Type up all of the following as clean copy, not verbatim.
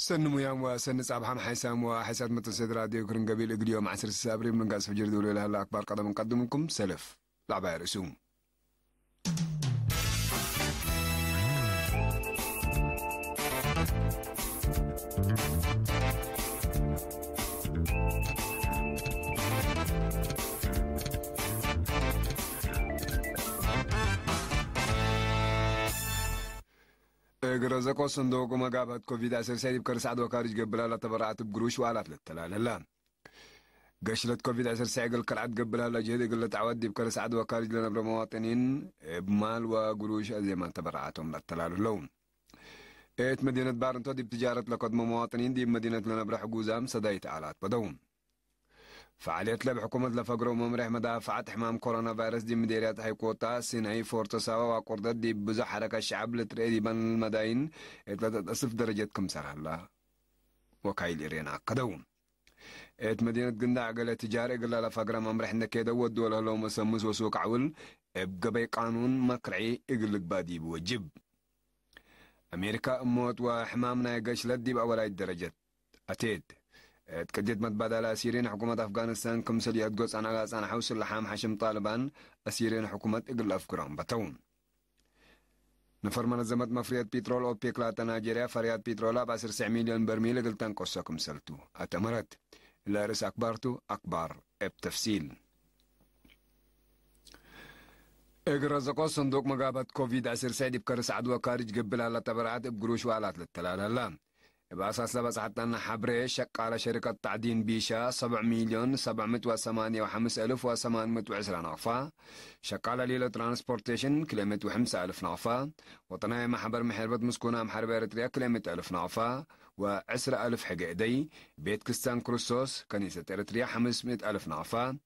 سن ميام وسن صباح حسام وحساب متصل راديو كرنقبيل اقليوم 10 سابري من قاس فجر دولي لها أكبر قدم نقدم لكم سلف لعبة رسوم قرزقو صندوق مقابات كوفيد 19 بكر سعد وكارج قبلها لتبرعت بقروش وآلات للتلال قشلت كوفيد 19 قل كرعت قبلها لجهد قلت عودي بكر سعد وكارج لنبر مواطنين بمال وقروش زي ما تبرعتهم للتلال اللون ايت مدينة بارنتو دي بتجارة لقدم مواطنين دي مدينة لنبر حقوزام صدايت آلات بدون فعالية لب حكومة لفقر وممرح مدافعة حمام كورونا فيروس دي مديريات هيكوتا سيناي فورتساوا وقردت دي بزح حركة الشعب لتريدي بان المداين اتلاتت أصف درجة كمسر الله وكايل إيرين عقدون ات مدينة قندع قلة تجاري قلة لفقر ممرح نكيدا ودو له مسموس وسوق عول بقبي قانون مقرعي اقلق بادي بوجب أمريكا أموت وحمامنا يقشلت دي بأولاي درجة أتيد تكديت متبادل أسيرين حكومة أفغانستان كمسليات قوس أنا غاز أنا حوصل اللحام حشم طالبان أسيرين حكومة إقل أفكرام بتون نفر منظمة مفريات بيترول أوبيك لاتا نيجيريا فريات بيترولا بأسر 9 مليون برميل إقل تنقصة كمسلتو أتمرت إلا رس أكبرتو أكبر بتفصيل إقرزقو صندوق مقابة كوفيد 19 بكرس عدوى كارج قبلها لتبرعات بقروش وآلات للتلال بأساس لبس حتى أن حبري شق على شركة تعدين بيشا 7 مليون 785 ألف و820 نافا شق على ليلة ترانسبورتيشن كلمة وحمسة ألف نافا وطنايا محبر محربة مسكونة محربة إريتريا كلمة ألف نافا وعسر ألف حقيقدي بيت كستان كروسوس كنيسة إريتريا 500 ألف نافا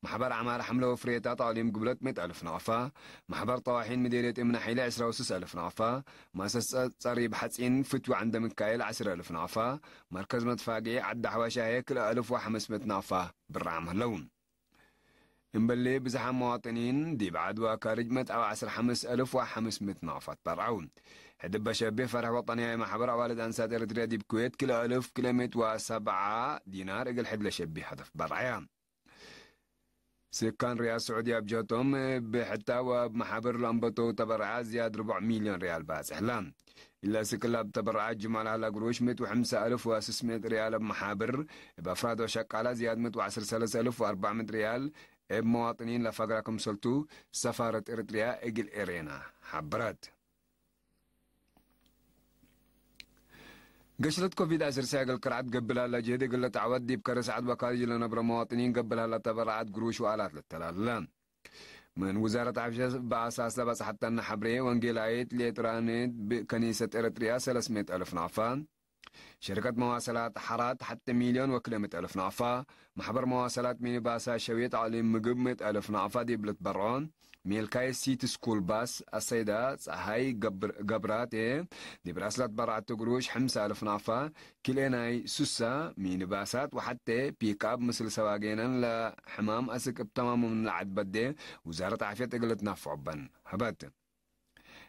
محبر عمار حملة وفريتات عليم قبلت 100 ألف نافا محبر طواحين مديرية إمنا حيلة 10 ألف نافا مؤسسة صريب حسين فتوى عند مكايل 10 ألف نافا مركز مدفاقي عد حواشا هيكل 1500 نافا بالرعم اللون مبلي بزحام مواطنين دي بعد وكارجمت أو 15,500 نافا برعون هدب شبه فرح وطني محبر والد أنسات إرتريا دي بكويت كل 1000 كيلومتر و7 دينار إقل حد لشبه هدف برعيان سكان ريال سعودية بجوتهم بحتى وبمحابر لامبتو تبرعات زياد 4 مليون ريال باس إحلام إلا سكلا بتبرعات جمال على قروش 105,600 ريال بمحابر بأفراد وشقالة زياد 113,400 ريال بمواطنين لفقركم سلطو سفارة إريتريا إجل إيرينا حبرات قشلت كوفيد 19 قرعت قبلها لجهد قلت عود دي بكرس عد وكارج لنبر مواطنين قبلها لتبرعات قروش وآلات للتلال من وزارة عفشة بأساس لبس حتى أن حبري وانجيلايت ليترانيت بكنيسة إريتريا 300 ألف نافان شركة مواصلات حرات حتى مليون وكلمة ألف نافا محبر مواصلات ميني باسا شويت على مقبمة ألف نافا دي بلت برون ميلكاي سيتي سكول باس السيدات هاي قبرات دي براسلات برعت قروش 5,000 نافا كليناي سوسا ميني باسات وحتى بيكاب مثل سواقينا لحمام أسك بتمام من العد بدي وزارة عافية قلت نافع بن هبات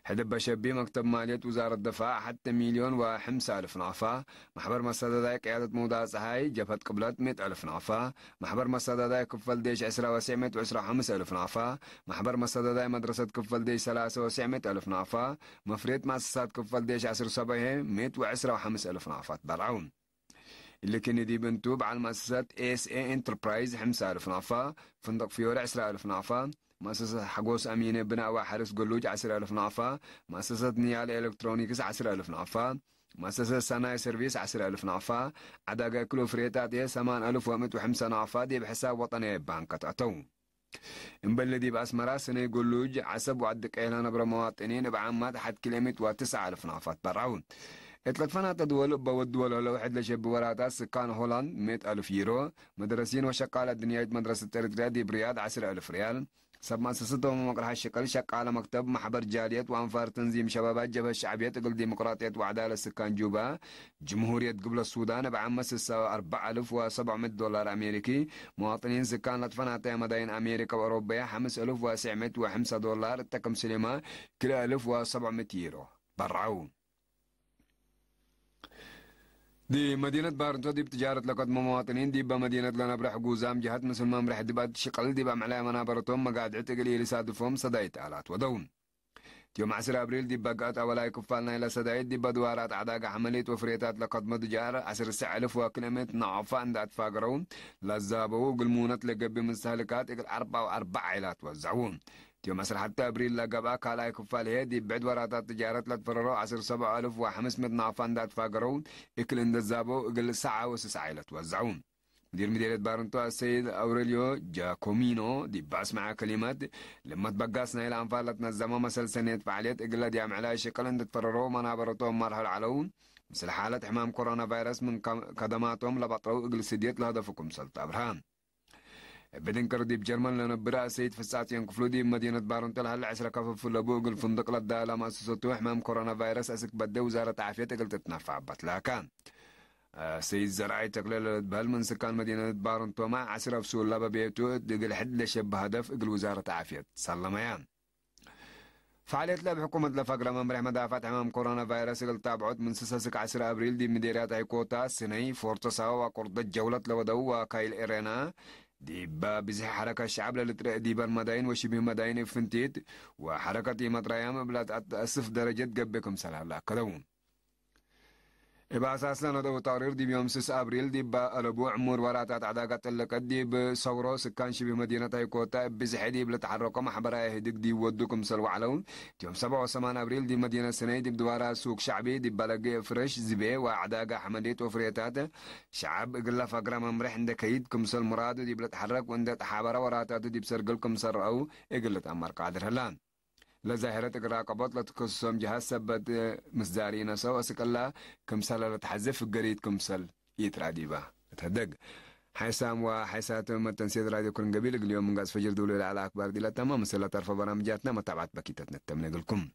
هدب شبي مكتب مالية وزارة الدفاع حتى 1,500,000 نافا محبر مسادة قيادة موضع هاي جبهت قبلت 100,000 نافا محبر مسادة كفل ديش 10,915,000 نافا محبر مسادة مدرسة كفل ديش 3,900,000 نافا مفريت مؤسسات كفل ديش 10 115,000 نافا برعون اللي كان دي بنتوب على المؤسسات SA Enterprise 5,000 نافا فندق فيوري 10,000 نافا مؤسسة حقوس أمينة بناء وحرس قلوج 10,000 نافا مؤسسة نيال إلكترونيكس 10,000 نافا مؤسسة سناي سيرفيس 10,000 نافا عداقة كلو فريتات 8,105 نافا دي بحساب وطني بانكت أتو مبلدي بأسمرا سنة قلوج عسب وعدك إهلا نبرا مواطنين بعامات حد كيلومتر و9,000 نافات برعون اتلتفنا تدول بودول لو حد لشب وراتات سكان هولند 100,000 يورو مدرسين وشقالة دنيا مدرسة إريتريا دي برياض 10,000 ريال سب مؤسستهم مقرها الشكل شقالة مكتب محبر جالية وأنفار تنظيم شبابات جبهة الشعبية تقل ديمقراطية وعدالة سكان جوبا جمهورية قبل السودان بعمس 4,700 دولار أمريكي مواطنين سكان لطفنا مدين أمريكا وأوروبا 5,905 دولار التكم سلمة كلا 1,700 يورو برعون دي مدينة بارنتو دي بتجارة لقد مواطنين دي بمدينة لنبرح جوزام جهات مثل ما مرح دي بعد شقل دي بعملها منابرتهم مقاعد عتقلي لسادفهم صدايت آلات ودون يوم 10 أبريل دي بقات أولا يكفالنا إلى صدايت دي بدوارات عداقة حملية وفريتات لقد مدجار 10 ساعة ألف وكلمة نعفان دات فاقرون لزابو قلمونت لقبي مستهلكات إقل 4 عائلات وزعون يوم 10 حتى أبريل لقبا كالا يكفال هيدي بعد وراتات تجارت لتفررو 10 7,500 نعفان دات فاقرون إقل اند الزابو إقل ساعة وسس عائلات وزعون مدير مديرية بارنتو السيد أوريليو جاكومينو دي باسمع كلمات لما تبقاسنا إلى أنفال تنظموا مسل سنة فعاليات إقلا دي عملاء شكل اند تفررو منابرتهم مرحل علون مثل حالة حمام كورونا فيروس من قدماتهم لبطرو إقل سديت لهدفكم سلط أبرهان بدن كردي بجرمان لنبرا سيد فسات ينكفلو دي مدينة بارنتو هلا 10 كفف لبو إقل فندق لدى مؤسسته حمام كورونا فيروس أسك بدي وزارة عافية إقل تتنفع بطلاكان سيد زراعي تقليل بهل من سكان مدينة بارنتو مع 10 فصول لبا بيتو دقل حد لشب هدف إقل وزارة عافية سلميان فعالية لاب حكومة لفقرة ممرح مدافعة حمام كورونا فيروس إقل تابعت من سساسك 10 أبريل دي مديريات هيكوتا سني فورتسا وقردة جولة لودو وكايل إيرينا دي بزح حركة الشعب للترق ديبان مداين وشبه مداين فنتيت وحركة مطريام بلاد أسف درجة قبكم سلام كدون إبا أساس لنا دو تقرير دي بيوم 6 أبريل دي بألبو عمور وراتات عداقات اللقات دي بصورو سكان شبه مدينة هيكوتا بزح دي بلتحركوا محبرا يهدك دي ودوكم سلو علون يوم 7 و8 أبريل دي مدينة سنة دي بدوارا سوق شعبي دي بلقي فرش زبي وعداقة حمديت وفريتات شعب إقلا فقرا ممرح عندك هيدكم سل مرادو دي بلتحرك وندت حبرا وراتات دي بسرقلكم سر أو إقلة أمر قادر هلان لظاهرة الراقبات لتقسم جهاز سبت مصدارين سوا سكلا كمسل لتحذف قريد كمسل يتراديبا تهدق حيسام وحيسات متنسيد راديو كل قبيل اليوم من قاس فجر دولي على أكبر دي لا تمام مسلا طرف برامجاتنا متابعة بكيتتنا التمنى لكم